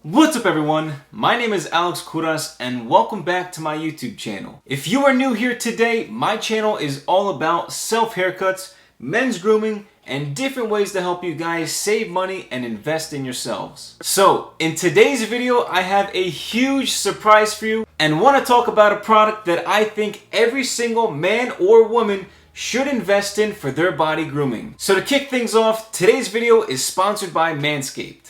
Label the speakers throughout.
Speaker 1: What's up everyone, my name is Alex Kouras and welcome back to my YouTube channel. If you are new here today, my channel is all about self-haircuts, men's grooming, and different ways to help you guys save money and invest in yourselves. So, in today's video, I have a huge surprise for you and want to talk about a product that I think every single man or woman should invest in for their body grooming. So to kick things off, today's video is sponsored by MANSCAPED.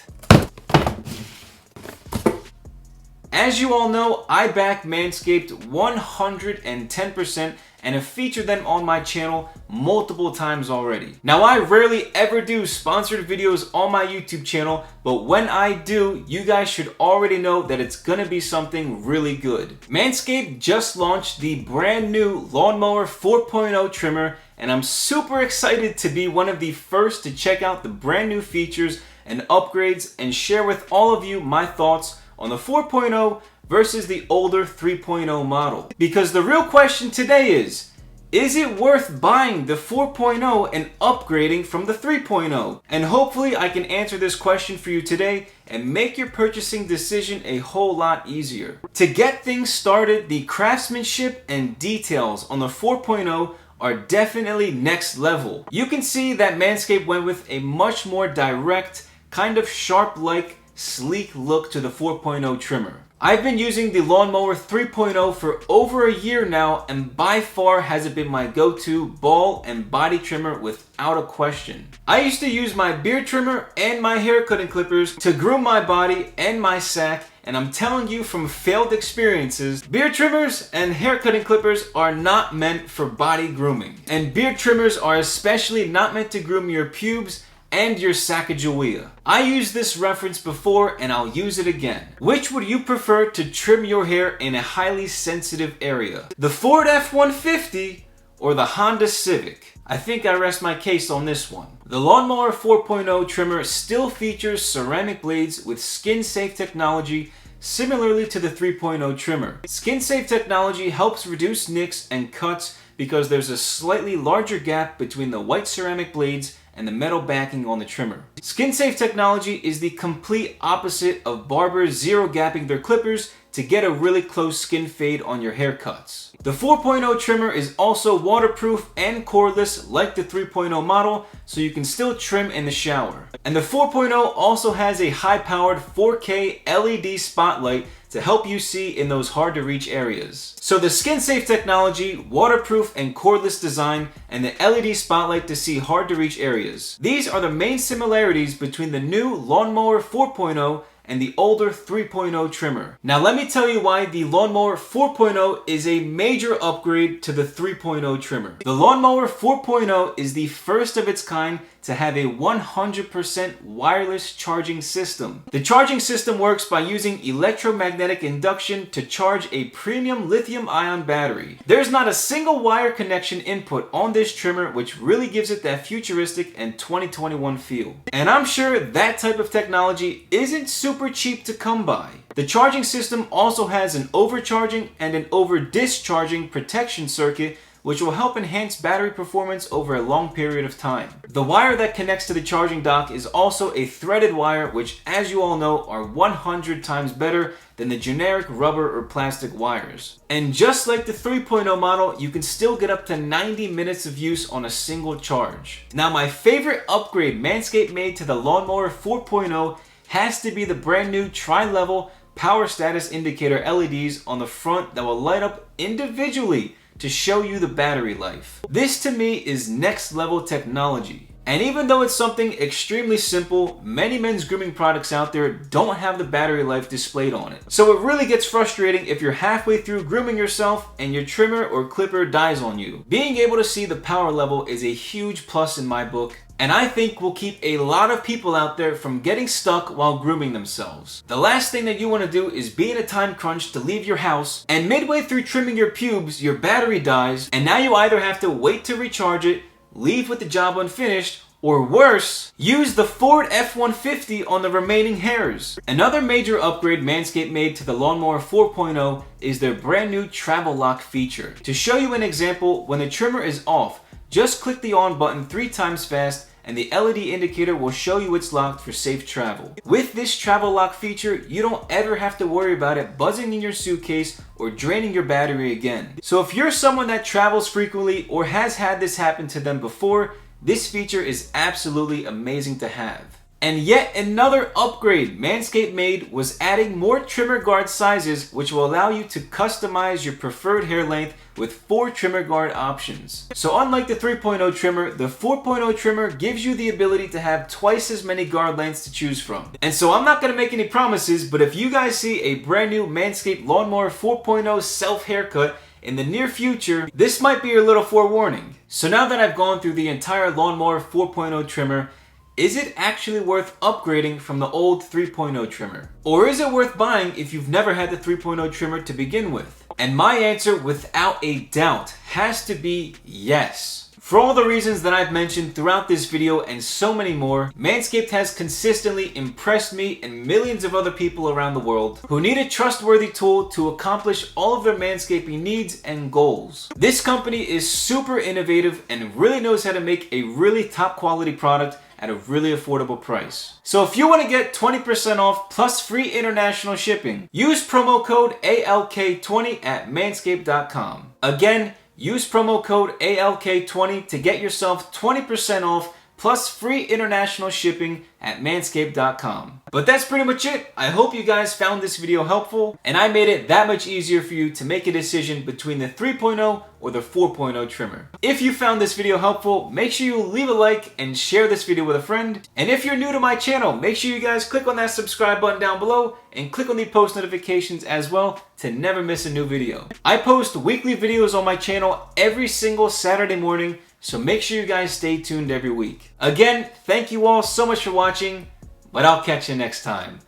Speaker 1: As you all know, I back MANSCAPED 110% and have featured them on my channel multiple times already. Now, I rarely ever do sponsored videos on my YouTube channel, but when I do, you guys should already know that it's gonna be something really good. MANSCAPED just launched the brand new Lawnmower 4.0 trimmer, and I'm super excited to be one of the first to check out the brand new features and upgrades and share with all of you my thoughts on the 4.0 versus the older 3.0 model. Because the real question today is it worth buying the 4.0 and upgrading from the 3.0? And hopefully I can answer this question for you today and make your purchasing decision a whole lot easier. To get things started, the craftsmanship and details on the 4.0 are definitely next level. You can see that Manscaped went with a much more direct, kind of sharp-like, sleek look to the 4.0 trimmer. I've been using the Lawnmower 3.0 for over a year now, and by far has it been my go-to ball and body trimmer without a question. I used to use my beard trimmer and my hair cutting clippers to groom my body and my sack, and I'm telling you from failed experiences, beard trimmers and hair cutting clippers are not meant for body grooming. And beard trimmers are especially not meant to groom your pubes and your Sacagawea. I used this reference before and I'll use it again. Which would you prefer to trim your hair in a highly sensitive area? The Ford F-150 or the Honda Civic? I think I rest my case on this one. The Lawnmower 4.0 trimmer still features ceramic blades with skin-safe technology similarly to the 3.0 trimmer. Skin-safe technology helps reduce nicks and cuts because there's a slightly larger gap between the white ceramic blades and the metal backing on the trimmer. Skin-safe technology is the complete opposite of barbers zero gapping their clippers to get a really close skin fade on your haircuts. The 4.0 trimmer is also waterproof and cordless like the 3.0 model, so you can still trim in the shower. And the 4.0 also has a high-powered 4K LED spotlight to help you see in those hard-to-reach areas. So the skin-safe technology, waterproof and cordless design, and the LED spotlight to see hard-to-reach areas. These are the main similarities between the new Lawnmower 4.0 and the older 3.0 trimmer. Now let me tell you why the Lawnmower 4.0 is a major upgrade to the 3.0 trimmer. The Lawnmower 4.0 is the first of its kind to have a 100% wireless charging system. The charging system works by using electromagnetic induction to charge a premium lithium-ion battery. There's not a single wire connection input on this trimmer, which really gives it that futuristic and 2021 feel. And I'm sure that type of technology isn't super cheap to come by. The charging system also has an overcharging and an over-discharging protection circuit, which will help enhance battery performance over a long period of time. The wire that connects to the charging dock is also a threaded wire, which, as you all know, are 100 times better than the generic rubber or plastic wires. And just like the 3.0 model, you can still get up to 90 minutes of use on a single charge. Now, my favorite upgrade Manscaped made to the Lawnmower 4.0 has to be the brand new tri-level power status indicator LEDs on the front that will light up individually to show you the battery life. This to me is next level technology. And even though it's something extremely simple, many men's grooming products out there don't have the battery life displayed on it. So it really gets frustrating if you're halfway through grooming yourself and your trimmer or clipper dies on you. Being able to see the power level is a huge plus in my book, and I think will keep a lot of people out there from getting stuck while grooming themselves. The last thing that you want to do is be in a time crunch to leave your house, and midway through trimming your pubes, your battery dies, and now you either have to wait to recharge it, leave with the job unfinished, or worse, use the Ford F-150 on the remaining hairs. Another major upgrade Manscaped made to the Lawnmower 4.0 is their brand new travel lock feature. To show you an example, when the trimmer is off, just click the on button 3 times fast and the LED indicator will show you it's locked for safe travel. With this travel lock feature, you don't ever have to worry about it buzzing in your suitcase or draining your battery again. So if you're someone that travels frequently or has had this happen to them before, this feature is absolutely amazing to have. And yet another upgrade Manscaped made was adding more trimmer guard sizes, which will allow you to customize your preferred hair length with 4 trimmer guard options. So unlike the 3.0 trimmer, the 4.0 trimmer gives you the ability to have twice as many guard lengths to choose from. And so I'm not going to make any promises, but if you guys see a brand new Manscaped Lawnmower 4.0 self haircut in the near future, this might be your little forewarning. So now that I've gone through the entire Lawnmower 4.0 trimmer, is it actually worth upgrading from the old 3.0 trimmer? Or is it worth buying if you've never had the 3.0 trimmer to begin with? And my answer, without a doubt, has to be yes. For all the reasons that I've mentioned throughout this video and so many more, Manscaped has consistently impressed me and millions of other people around the world who need a trustworthy tool to accomplish all of their manscaping needs and goals. This company is super innovative and really knows how to make a really top quality product at a really affordable price. So if you want to get 20% off plus free international shipping, use promo code ALK20 at manscaped.com. Again, use promo code ALK20 to get yourself 20% off plus free international shipping at manscaped.com. But that's pretty much it. I hope you guys found this video helpful, and I made it that much easier for you to make a decision between the 3.0 or the 4.0 trimmer. If you found this video helpful, make sure you leave a like and share this video with a friend. And if you're new to my channel, make sure you guys click on that subscribe button down below and click on the post notifications as well to never miss a new video. I post weekly videos on my channel every single Saturday morning, so make sure you guys stay tuned every week. Again, thank you all so much for watching, but I'll catch you next time.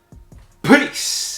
Speaker 1: Peace!